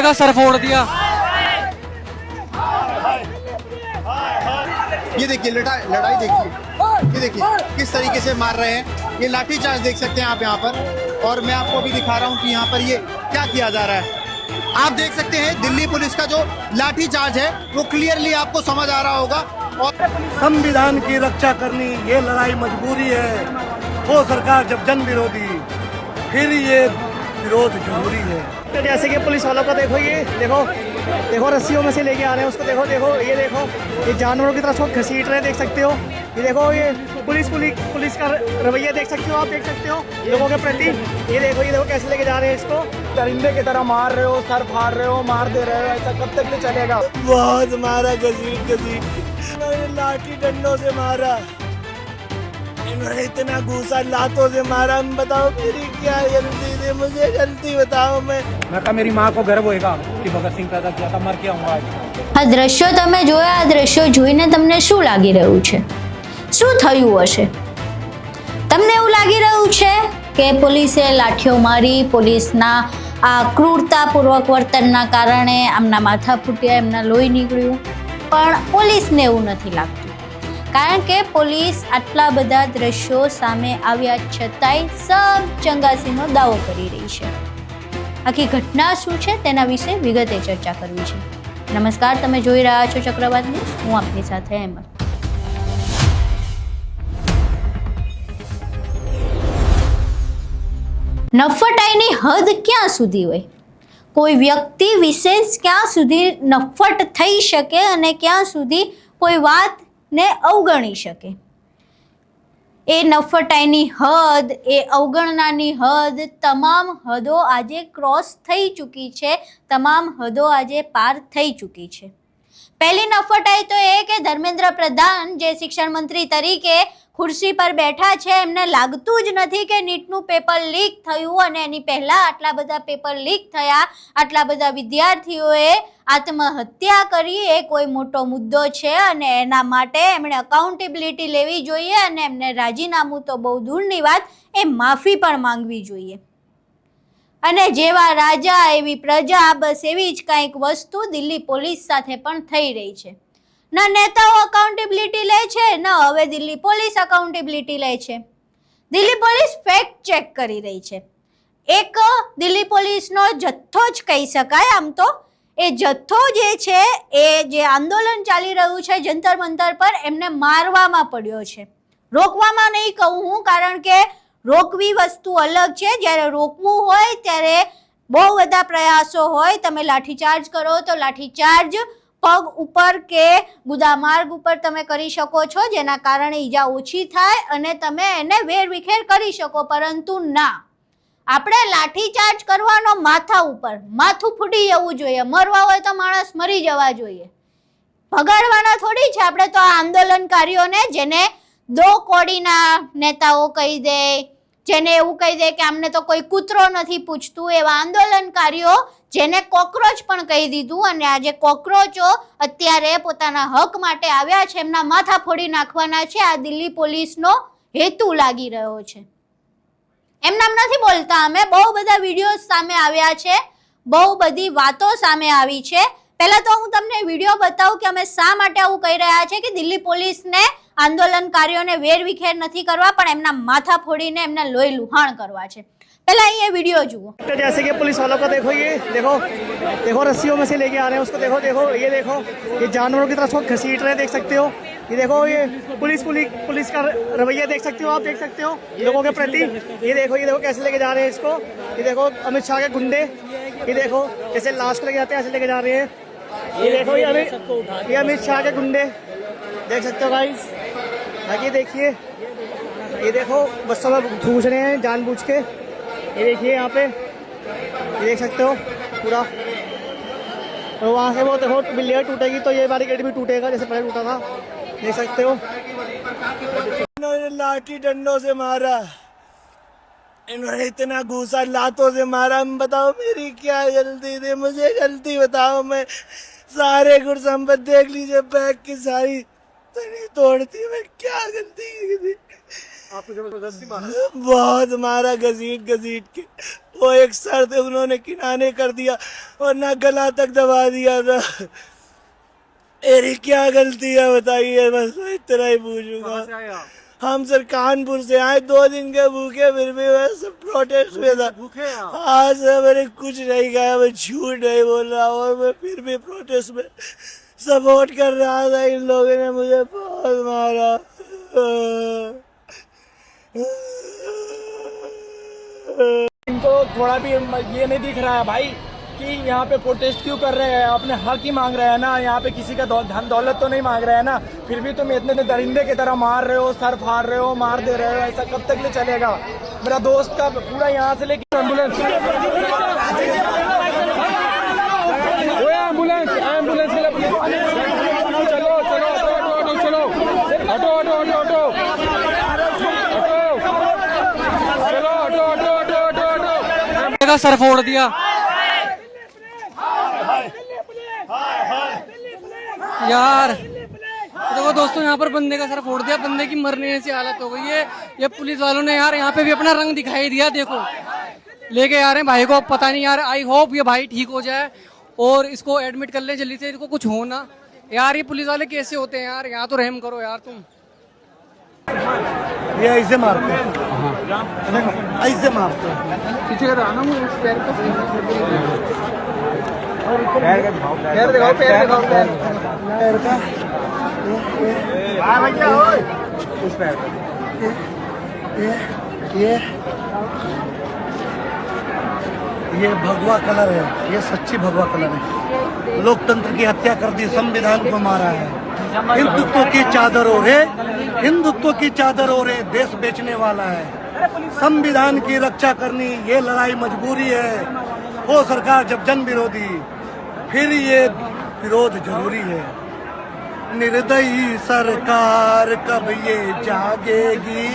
मेरा सर फोड़ दिया। ये देखिए लड़ाई देखिए, ये देखिए किस तरीके से मार रहे हैं। ये लाठी चार्ज देख सकते हैं आप यहाँ पर, और मैं आपको अभी दिखा रहा हूँ कि यहाँ पर ये क्या किया जा रहा है। आप देख सकते हैं दिल्ली पुलिस का जो लाठी चार्ज है वो क्लियरली आपको समझ आ रहा होगा। और संविधान की रक्षा करनी ये लड़ाई मजबूरी है। वो सरकार जब जन विरोधी, फिर ये विरोध जरूरी है। तो जैसे कि पुलिस वालों को देखो, ये देखो देखो रस्सियों में से लेके आ रहे हैं उसको, देखो देखो ये जानवरों की तरह उसको घसीट रहे हैं, देख सकते हो। ये देखो ये पुलिस का रवैया देख सकते हो, आप देख सकते हो लोगों के प्रति। ये देखो कैसे लेके जा रहे हैं इसको, दरिंदे की तरह मार रहे हो, सर फाड़ रहे हो, मार दे रहे हो, ऐसा कब तक नहीं चलेगा। बहुत मारा, घसीट लाठी डंडों से मारा, इन्होंने इतना गुस्सा लातों से मारा। बताओ मेरी क्या गलती थी, मुझे गलती बताओ। मैं कहा मेरी माँ को गर्व होएगा कि भगत सिंह पैदा किया था, मर के आऊंगा आज। આ દ્રશ્યો તમે જોયા, આ દ્રશ્યો જોઈને તમને શું લાગી રહ્યું છે? શું થયું હશે? તમને એવું લાગી રહ્યું છે કે પોલીસે લાઠીઓ મારી, પોલીસના આ ક્રૂરતાપૂર્વક વર્તનના કારણે આમના માથા ફૂટ્યા, એમના લોહી નીકળ્યું? પણ પોલીસને એવું નથી લાગતું, કારણ કે પોલીસ આટલા બધા દ્રશ્યો સામે આવ્યા છતાંય સબ ચંગાસીનો દાવો કરી રહી છે। આખી ઘટના શું છે તેના વિશે વિગતે ચર્ચા કરવી છે। નમસ્કાર, તમે જોઈ રહ્યા છો ચક્રવાત ન્યૂઝ, હું આપની સાથે અહેમદ। નફટાઈની હદ ક્યાં સુધી હોય? કોઈ વ્યક્તિ વિશેષ ક્યાં સુધી નફટ થઈ શકે અને ક્યાં સુધી કોઈ વાતને અવગણી શકે? એ નફટાઈની હદ, એ અવગણનાની હદ, તમામ હદો આજે ક્રોસ થઈ ચૂકી છે, તમામ હદો આજે પાર થઈ ચૂકી છે। પહેલી નફટાઈ તો એ કે ધર્મેન્દ્ર પ્રધાન જે શિક્ષણ મંત્રી તરીકે ખુરશી પર બેઠા છે, એમને લાગતું જ નથી કે નીટનું પેપર લીક થયું અને એની પહેલાં આટલા બધા પેપર લીક થયા, આટલા બધા વિદ્યાર્થીઓએ આત્મહત્યા કરી, એ કોઈ મોટો મુદ્દો છે અને એના માટે એમણે અકાઉન્ટેબિલિટી લેવી જોઈએ અને એમને રાજીનામું તો બહુ દૂરની વાત, એ માફી પણ માંગવી જોઈએ। અને જેવા રાજા એવી પ્રજા, બસ એવી જ કંઈક વસ્તુ દિલ્હી પોલીસ સાથે પણ થઈ રહી છે। ન નેતાઓ અકાઉન્ટેબિલિટી લે છે, ન હવે દિલ્હી પોલીસ અકાઉન્ટેબિલિટી લે છે। દિલ્હી પોલીસ ફેક્ટ ચેક કરી રહી છે। એક દિલ્હી પોલીસનો જથ્થો જ કહી શકાય આમ તો, એ જથ્થો જે છે, એ જે આંદોલન ચાલી રહ્યું છે જંતર મંતર પર, એમને મારવામાં પડ્યો છે। રોકવામાં નહીં કહું હું, કારણ કે રોકવી વસ્તુ અલગ છે, જ્યારે રોકવું હોય ત્યારે બહુ બધા પ્રયાસો હોય। તમે લાઠીચાર્જ કરો તો લાઠીચાર્જ પગ ઉપર કે ગુદામાર્ગ ઉપર તમે કરી શકો છો, જેના કારણે ઈજા ઓછી થાય અને તમે એને વેરવિખેર કરી શકો, પરંતુ ના, આપણે લાઠીચાર્જ કરવાનો માથા ઉપર, માથું ફૂટી જવું જોઈએ। મરવા હોય તો માણસ મરી જવા જોઈએ, ભગાડવાના થોડી છે આપણે તો આ આંદોલનકારીઓને, જેને દો કોડીના નેતાઓ કહી દે, જેને એવું કહી દે કે આમને તો કોઈ કૂતરો નથી પૂછતું, એવા આંદોલનકારીઓ જેને કોકરોચ પણ કહી દીધું, અને આજે કોકરોચો અત્યારે પોતાના હક માટે આવ્યા છે, એમના માથા ફોડી નાખવાના છે। આ દિલ્હી પોલીસનો હેતુ લાગી રહ્યો છે। એમનામ નથી બોલતા અમે, બહુ બધા વિડીયો સામે આવ્યા છે, બહુ બધી વાતો સામે આવી છે। પહેલા તો હું તમને વિડીયો બતાવું કે અમે શા માટે આવું કહી રહ્યા છે કે દિલ્હી પોલીસને આંદોલનકારીઓને વેરવિખેર નથી કરવા, પણ એમના માથા ફોડીને એમને લોહી લુહાણ કરવા છે। पहला ये वीडियो जुओ। तो जैसे कि पुलिस वालों को देखो, ये देखो रस्सियों में से लेके आ रहे हैं उसको, देखो देखो ये जानवरों की तरह उसको घसीट रहे हैं, देख सकते हो। ये देखो ये पुलिस का रवैया देख सकते हो, आप देख सकते हो लोगों के प्रति। ये देखो कैसे लेके जा रहे हैं इसको। ये देखो अमित शाह के गुंडे, ये देखो जैसे लाश को लेके जाते हैं ऐसे लेके जा रहे हैं। ये देखो ये अमित शाह के गुंडे देख सकते हो गाइस। आगे देखिए, ये देखो बसों में घूस रहे हैं जानबूझ के। ये देखिए यहाँ पे, ये देख सकते हो पूरा। और वहाँ से वो देखो बिल्डिंग टूटेगी तो ये बैरिकेड भी टूटेगा, जैसे पहले टूटा था, देख सकते हो। इन्होंने लाठी डंडों से मारा, इन्होंने इतना गुस्सा लातों से मारा। बताओ मेरी क्या गलती थी, मुझे गलती बताओ। मैं सारे गुरसंपत देख लीजिए, बैग की सारी तोड़ती, मैं क्या गलती की थी। आपको जबरदस्ती मारा? बहुत मारा, घसीट घसीट के। वो एक सर थे, उन्होंने किनारे कर दिया और ना गला तक दबा दिया था। मेरी क्या गलती है बताइए, बस मैं इतना ही पूछूंगा। कहाँ से आए आप? हम सर कानपुर से आए, 2 दिन के भूखे, फिर भी मैं सब प्रोटेस्ट में था। भूखे हैं आप? हाँ सर, मैंने कुछ नहीं खाया, मैं झूठ नहीं बोल रहा हूँ, और मैं फिर भी प्रोटेस्ट में सपोर्ट कर रहा था। इन लोगों ने मुझे बहुत मारा। इनको थोड़ा भी ये नहीं दिख रहा है भाई कि यहाँ पे प्रोटेस्ट क्यों कर रहे हैं, अपने हक ही मांग रहे हैं ना। यहाँ पे किसी का धन दौलत तो नहीं मांग रहे हैं ना, फिर भी तुम इतने दरिंदे की तरह मार रहे हो, सर फाड़ रहे हो, मार दे रहे हो। ऐसा कब तक ले चलेगा? मेरा दोस्त का पूरा यहाँ से लेके एम्बुलेंस एम्बुलेंस के लिए चलो चलो ऑटो चलो ऑटो ऑटो ऑटो ऑटो चलो auto auto auto auto auto का सर फोड़ दिया यार। देखो दोस्तों, यहाँ पर बंदे का सर फोड़ दिया, बंदे की मरने ऐसी हालत हो गई है। ये पुलिस वालों ने यार यहाँ पे भी अपना रंग दिखाई दिया। देखो लेके आ रहे हैं भाई को, पता नहीं यार, आई होप ये भाई ठीक हो जाए और इसको एडमिट कर ले जल्दी से, इसको कुछ हो ना। यार ये पुलिस वाले कैसे होते हैं यार, यहाँ तो रहम करो यार तुम। ये ऐसे मारते हैं, ऐसे मारते हैं। पीछे का आना पैर पैर दिखाओ, पैर दिखाओ, पैर का उस पैर ये भगवा कलर है, ये सच्ची भगवा कलर है। लोकतंत्र की हत्या कर दी, संविधान को मारा है। हिंदुत्व की चादर ओढ़े, हिंदुत्व की चादर ओढ़े देश बेचने वाला है। संविधान की रक्षा करनी ये लड़ाई मजबूरी है। हो सरकार जब जन विरोधी, फिर ये विरोध जरूरी है। निर्दयी सरकार कब ये जागेगी,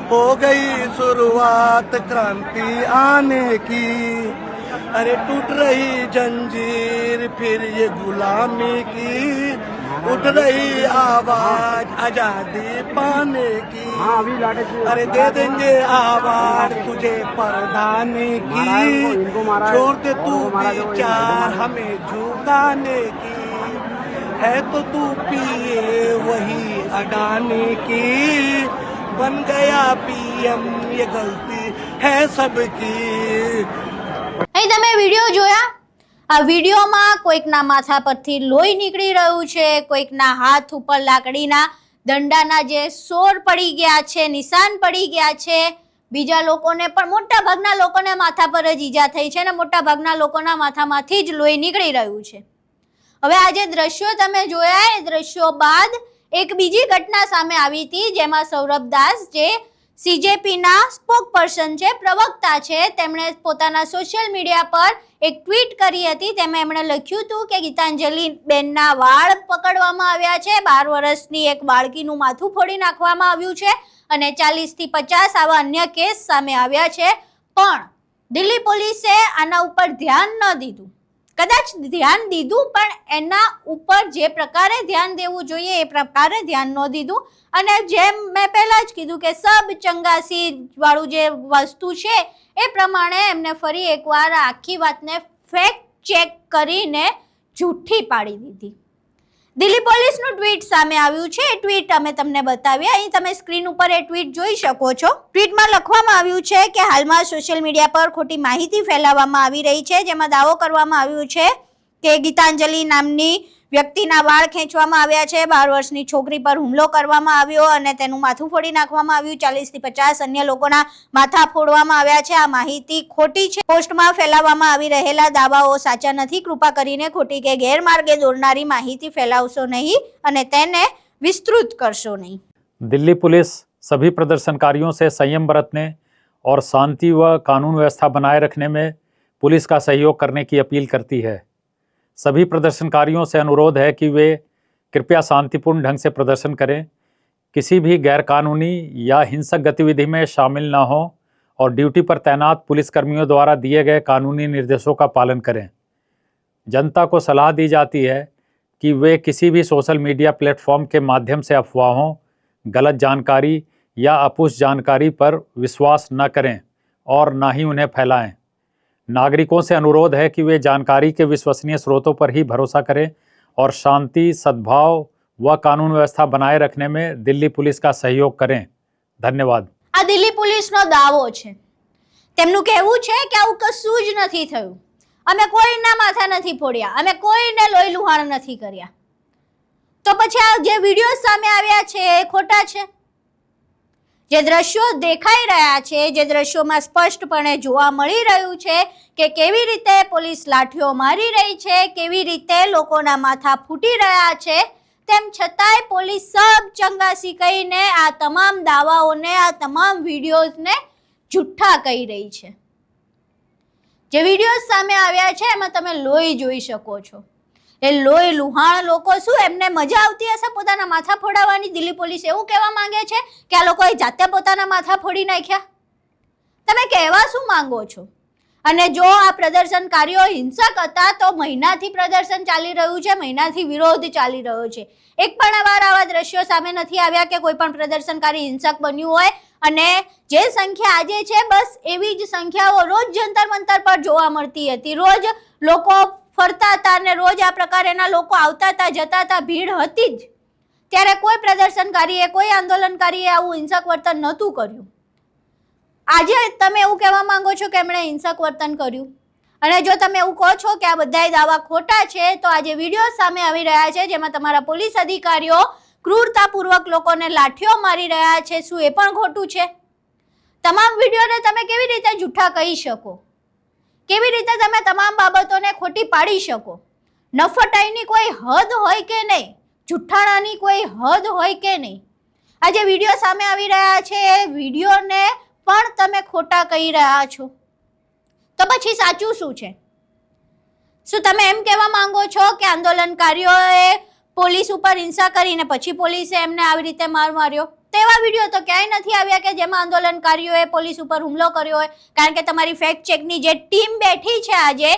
हो गई शुरुआत क्रांति आने की। अरे टूट रही जंजीर फिर ये गुलामी की, उठ रही आवाज आजादी पाने की। अरे दे देंगे आवाज तुझे परधाने की, छोड़ दे तू विचार हमें झुकाने की। है तो तू पिए वही अडाने की, बन गया पीएम ये गलती है सबकी। અહીં તમે વિડીયો જોયા? આ વિડીયોમાં કોઈકના માથા પરથી લોહી નીકળી રહ્યું છે, કોઈકના હાથ ઉપર લાકડીના દંડાના જે સોર પડી ગયા છે, નિશાન પડી ગયા છે। બીજા લોકોને પણ, મોટા ભાગના લોકોને માથા પર જ ઈજા થઈ છે અને મોટા ભાગના લોકોના માથામાંથી જ લોહી નીકળી રહ્યું છે। હવે આ જે દ્રશ્યો તમે જોયા, એ દ્રશ્યો બાદ એક બીજી ઘટના સામે આવી હતી, જેમાં સૌરભ દાસ જે सीजेपीना स्पोक पर्सन है, प्रवक्ता है, तेमणे पोताना सोशल मीडिया पर एक ट्वीट करी हती। तेमे एमणे लख्युं हतुं के गीतांजलि बेनना वाळ पकड़वामां आव्या छे, 12 वर्षनी एक बाळकीनुं माथुं फोड़ी नाखवामां आव्युं छे अने 40 થી 50 आवा अन्य केस सामे आव्या छे। पण दिल्ली पोलीसे आना उपर ध्यान न दीधुं। कदाच ध्यान दीधुं पण एना उपर जे प्रकारे ध्यान देवुं जोईए ए प्रकारे ध्यान न दीधुं। અને જેમ મેં પહેલા જ કીધું કે સબ ચંગાસી વાળું જે વસ્તુ છે એ પ્રમાણે એમને ફરી એકવાર આખી વાતને ફેક્ટ ચેક કરીને જૂઠી પાડી દીધી। દિલ્હી પોલીસનું ટ્વીટ સામે આવ્યું છે। એ ટ્વીટ અમે તમને બતાવીએ। અહીં તમે સ્ક્રીન ઉપર એ ટ્વીટ જોઈ શકો છો। ટ્વીટમાં લખવામાં આવ્યું છે કે હાલમાં સોશિયલ મીડિયા પર ખોટી માહિતી ફેલાવવામાં આવી રહી છે, જેમાં દાવો કરવામાં આવ્યું છે કે ગીતાંજલિ નામની વ્યક્તિના વાળ ખેંચવામાં આવ્યા છે, 12 વર્ષની છોકરી પર હુમલો કરવામાં આવ્યો અને તેનું માથું ફોડી નાખવામાં આવ્યું, 40 થી 50 અન્ય લોકોના માથા ફોડવામાં આવ્યા છે। આ માહિતી ખોટી છે। પોસ્ટમાં ફેલાવવામાં આવી રહેલા દાવાઓ સાચા નથી। કૃપા કરીને ખોટી કે ગેરમાર્ગે દોરનારી માહિતી ફેલાવશો નહીં અને તેને વિસ્તૃત કરશો નહીં। दिल्ली पुलिस सभी प्रदर्शनकारियों से संयम बरतने और शांति व कानून व्यवस्था बनाए रखने में पुलिस का सहयोग करने की अपील करती है। सभी प्रदर्शनकारियों से अनुरोध है कि वे कृपया शांतिपूर्ण ढंग से प्रदर्शन करें, किसी भी गैरकानूनी या हिंसक गतिविधि में शामिल न हों और ड्यूटी पर तैनात पुलिसकर्मियों द्वारा दिए गए कानूनी निर्देशों का पालन करें। जनता को सलाह दी जाती है कि वे किसी भी सोशल मीडिया प्लेटफॉर्म के माध्यम से अफवाहों, गलत जानकारी या अपुष्ट जानकारी पर विश्वास न करें और ना ही उन्हें फैलाएं। नागरिकों से अनुरोध है कि वे जानकारी के विश्वसनीय स्रोतों पर ही भरोसा करें और शांति, सद्भाव व कानून व्यवस्था बनाए रखने में दिल्ली पुलिस का सहयोग करें। धन्यवाद। આ દિલ્હી પોલીસનો દાવો છે, તેમનું કહેવું છે કે આવું કશું જ નથી થયું, અમે કોઈના માથા નથી ફોડ્યા, અમે કોઈને લોહી લુહાણ નથી કર્યા. તો પછી આ જે વિડીયો સામે આવ્યા છે એ ખોટા છે. જે દ્રશ્યો દેખાઈ રહ્યા છે, જે દ્રશ્યોમાં સ્પષ્ટપણે જોવા મળી રહ્યું છે કે કેવી રીતે પોલીસ લાઠીઓ મારી રહી છે, કેવી રીતે લોકોના માથા ફૂટી રહ્યા છે, તેમ છતાંય પોલીસ સબ ચંગાસી કહીને આ તમામ દાવાઓને, આ તમામ વિડીયોઝને જુઠ્ઠા કહી રહી છે. જે વિડીયોઝ સામે આવ્યા છે એમાં તમે લોહી જોઈ શકો છો. એ લોહી લુહાણ લોકો શું એમને મજા આવતી હશે પોતાના માથા ફોડાવવાની? દિલ્હી પોલીસ એવું કહેવા માંગે છે કે આ લોકોએ જાતે પોતાના માથા ફોડી નાખ્યા? તમે કહેવા શું માંગો છો? અને જો આ પ્રદર્શનકારીઓ હિંસક હતા તો મહિનાથી પ્રદર્શન ચાલી રહ્યું છે, મહિનાથી વિરોધ ચાલી રહ્યો છે. એક પણ વાર આવા દ્રશ્યો સામે નથી આવ્યા કે કોઈ પણ પ્રદર્શનકારી હિંસક બન્યું હોય. અને જે સંખ્યા આજે છે બસ એવી જ સંખ્યાઓ રોજ જંતર મંતર પર જોવા મળતી હતી. રોજ લોકો ફરતા હતા અને રોજ આ પ્રકારના લોકો આવતા હતા, જતા હતા, ભીડ હતી જ. ત્યારે કોઈ પ્રદર્શનકારીએ, કોઈ આંદોલનકારીએ આવું હિંસક વર્તન નહોતું કર્યું. આજે તમે એવું કહેવા માંગો છો કે એમણે હિંસક વર્તન કર્યું. અને જો તમે એવું કહો છો કે આ બધાય દાવા ખોટા છે, તો આજે વિડીયો સામે આવી રહ્યા છે જેમાં તમારા પોલીસ અધિકારીઓ ક્રૂરતાપૂર્વક લોકોને લાઠીઓ મારી રહ્યા છે, શું એ પણ ખોટું છે? તમામ વિડીયોને તમે કેવી રીતે જૂઠા કહી શકો? કેવી રીતે તમે તમામ બાબતોને ખોટી પાડી શકો? નફટાઈની કોઈ હદ હોય કે નહીં? જુઠ્ઠાણાની કોઈ હદ હોય કે નહીં? આ જે વિડીયો સામે આવી રહ્યા છે એ વિડીયોને પણ તમે ખોટા કહી રહ્યા છો. તો પછી સાચું શું છે? શું તમે એમ કહેવા માંગો છો કે આંદોલનકારીઓએ પોલીસ ઉપર હિંસા કરીને પછી પોલીસે એમને આવી રીતે માર માર્યો? તેવા વિડીયો તો ક્યાંય નથી આવ્યા કે જેમાં આંદોલનકારીઓએ પોલીસ ઉપર હુમલો કર્યો હોય. કારણ કે તમારી ફેક્ટ ચેકની જે ટીમ બેઠી છે, આજે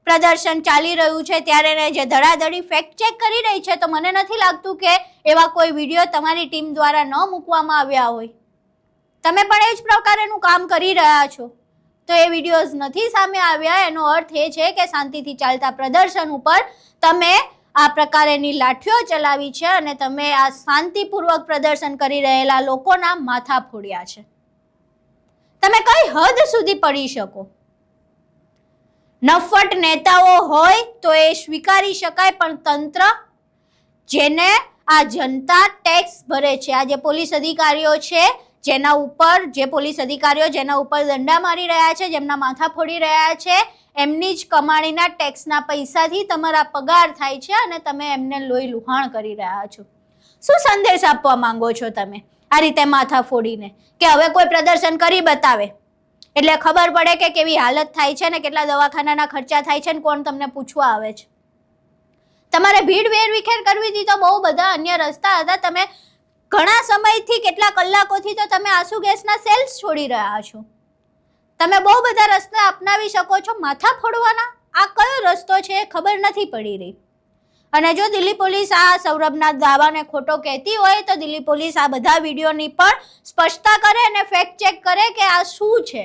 પ્રદર્શન ચાલી રહ્યું છે ત્યારે જે ધડાધડી ફેક્ટ ચેક કરી રહી છે, તો મને નથી લાગતું કે એવા કોઈ વિડીયો તમારી ટીમ દ્વારા ન મૂકવામાં આવ્યા હોય. તમે પણ એ જ પ્રકારનું કામ કરી રહ્યા છો. તો એ વિડીયોઝ નથી સામે આવ્યા, એનો અર્થ એ છે કે શાંતિથી ચાલતા પ્રદર્શન ઉપર તમે આ પ્રકારેની લાઠીઓ ચલાવી છે અને તમે આ શાંતિપૂર્વક પ્રદર્શન કરી રહેલા લોકોના માથા ફોડ્યા છે. તમે કઈ હદ સુધી પડી શકો? નફટ નેતાઓ હોય તો એ સ્વીકારી શકાય, પણ તંત્ર જેને આ જનતા ટેક્સ ભરે છે, આ જે પોલીસ અધિકારીઓ છે જેના ઉપર, જે પોલીસ અધિકારીઓ જેના ઉપર દંડા મારી રહ્યા છે, જેમના માથા ફોડી રહ્યા છે, એમની જ કમાણીના ટેક્સના પૈસાથી તમારા પગાર થાય છે અને તમે એમને લોહી લુહાણ કરી રહ્યા છો. શું સંદેશ આપવા માંગો છો તમે આ રીતે માથા ફોડીને? કે હવે કોઈ પ્રદર્શન કરી બતાવે એટલે ખબર પડે કે કેવી હાલત થાય છે ને કેટલા દવાખાનાના ખર્ચા થાય છે ને કોણ તમને પૂછવા આવે છે. તમારે ભીડ વેરવિખેર કરવી હતી તો બહુ બધા અન્ય રસ્તા હતા. તમે ઘણા સમયથી, કેટલા કલાકોથી તો તમે આંસુ ગેસના સેલ્સ છોડી રહ્યા છો. તમે બહુ બધા રસ્તા અપનાવી શકો છો. માથા ફોડવાના આ કયો રસ્તો છે એ ખબર નથી પડી રહી. અને જો દિલ્હી પોલીસ આ સૌરભના દાવાને ખોટો કહેતી હોય તો દિલ્હી પોલીસ આ બધા વિડીયોની પણ સ્પષ્ટતા કરે અને ફેક્ટ ચેક કરે કે આ શું છે.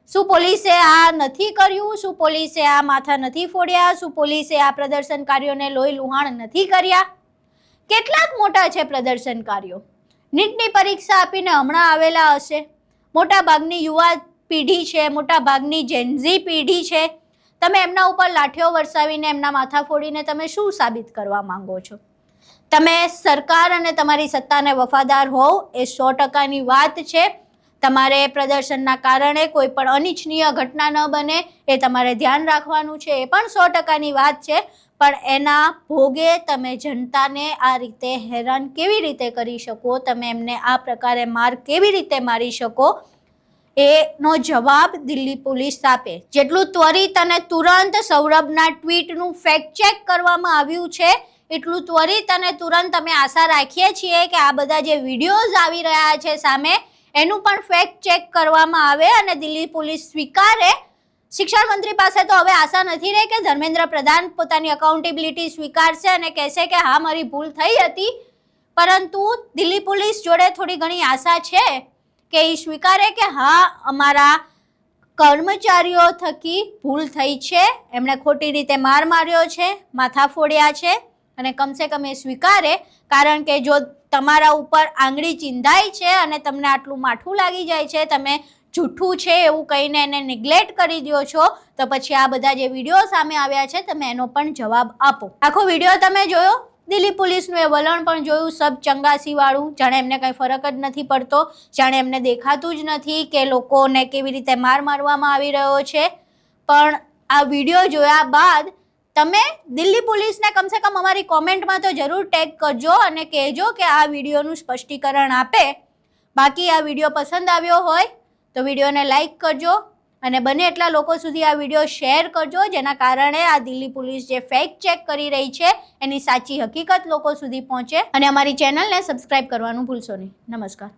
શું પોલીસે આ નથી કર્યું? શું પોલીસે આ માથા નથી ફોડ્યા? શું પોલીસે આ પ્રદર્શનકારીઓને લોહી લુહાણ નથી કર્યા? કેટલાક મોટા છે પ્રદર્શનકારીઓ, નીટની પરીક્ષા આપીને હમણાં આવેલા હશે. મોટા ભાગની યુવા પેઢી છે, મોટા ભાગની જેનઝી પેઢી છે. તમે એમના ઉપર લાઠીઓ વરસાવીને, એમના માથા ફોડીને તમે શું સાબિત કરવા માંગો છો? તમે સરકાર અને તમારી સત્તાને વફાદાર હોવ એ 100%ની વાત છે. તમારે પ્રદર્શનના કારણે કોઈ પણ અનિચ્છનીય ઘટના ન બને એ તમારે ધ્યાન રાખવાનું છે, એ પણ 100%ની વાત છે. પણ એના ભોગે તમે જનતાને આ રીતે હેરાન કેવી રીતે કરી શકો? તમે એમને આ પ્રકારે માર કેવી રીતે મારી શકો? એનો જવાબ દિલ્હી પોલીસ આપે. જેટલું ત્વરિત અને તુરંત સૌરભના ટ્વીટનું ફેક્ટ ચેક કરવામાં આવ્યું છે, એટલું ત્વરિત અને તુરંત અમે આશા રાખીએ છીએ કે આ બધા જે વિડીયોઝ આવી રહ્યા છે સામે, એનું પણ ફેક્ટ ચેક કરવામાં આવે અને દિલ્હી પોલીસ સ્વીકારે. શિક્ષણ મંત્રી પાસે તો હવે આશા નથી રહી કે ધર્મેન્દ્ર પ્રધાન પોતાની અકાઉન્ટેબિલિટી સ્વીકારશે અને કહેશે કે હા મારી ભૂલ થઈ હતી, પરંતુ દિલ્હી પોલીસ જોડે થોડી ઘણી આશા છે કે એ સ્વીકારે કે હા અમારા કર્મચારીઓ થકી ભૂલ થઈ છે, એમણે ખોટી રીતે માર માર્યો છે, માથા ફોડ્યા છે, અને કમસે કમ એ સ્વીકારે. કારણ કે જો તમારા ઉપર આંગળી ચિંધાય છે અને તમને આટલું માઠું લાગી જાય છે, તમે જૂઠું છે એવું કહીને એને નિગ્લેક્ટ કરી દો છો, તો પછી આ બધા જે વિડીયો સામે આવ્યા છે તમે એનો પણ જવાબ આપો. આખો વિડીયો તમે જોયો, દિલ્હી પોલીસનું એ વલણ પણ જોયું, સબ ચંગાસી વાળું, જાણે એમને કંઈ ફરક જ નથી પડતો, જાણે એમને દેખાતું જ નથી કે લોકોને કેવી રીતે માર મારવામાં આવી રહ્યો છે. પણ આ વિડીયો જોયા બાદ તમે દિલ્હી પોલીસને કમસે કમ અમારી કોમેન્ટમાં તો જરૂર ટેગ કરજો અને કહેજો કે આ વિડીયોનું સ્પષ્ટીકરણ આપે. બાકી આ વિડીયો પસંદ આવ્યો હોય તો વિડીયોને લાઈક કરજો અને બને એટલા લોકો સુધી આ વિડીયો શેર કરજો, જેના કારણે આ દિલ્હી પોલીસ જે ફેક્ટ ચેક કરી રહી છે એની સાચી હકીકત લોકો સુધી પહોંચે. અને અમારી ચેનલને સબસ્ક્રાઇબ કરવાનું ભૂલશો નહીં. નમસ્કાર.